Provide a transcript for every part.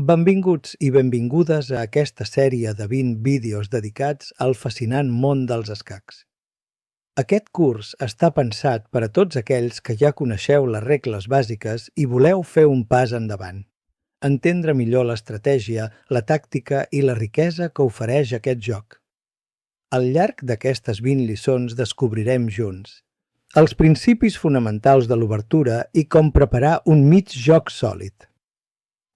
Benvinguts i benvingudes a aquesta sèrie de 20 vídeos dedicats al fascinant món dels escacs. Aquest curs està pensat per a tots aquells que ja coneixeu les regles bàsiques i voleu fer un pas endavant, entendre millor l'estratègia, la tàctica i la riquesa que ofereix aquest joc. Al llarg d'aquestes 20 lliçons descobrirem junts els principis fonamentals de l'obertura i com preparar un mig joc sòlid.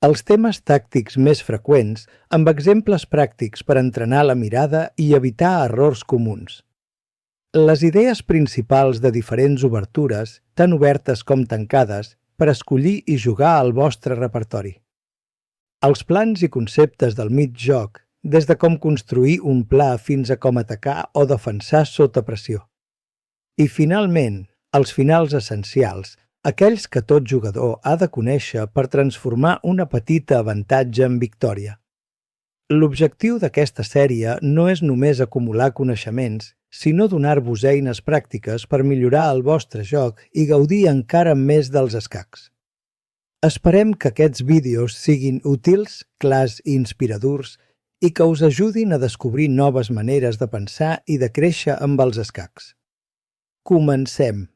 Els temes tàctics més freqüents amb exemples pràctics per entrenar la mirada i evitar errors comuns. Les idees principals de diferents obertures, tant obertes com tancades, per escollir i jugar al vostre repertori. Els plans i conceptes del mig joc, des de com construir un pla fins a com atacar o defensar sota pressió. I finalment, els finals essencials, aquells que tot jugador ha de conèixer per transformar una petita avantatge en victòria. L'objectiu d'aquesta sèrie no és només acumular coneixements, sinó donar-vos eines pràctiques per millorar el vostre joc i gaudir encara més dels escacs. Esperem que aquests vídeos siguin útils, clars i inspiradors i que us ajudin a descobrir noves maneres de pensar i de créixer amb els escacs. Comencem!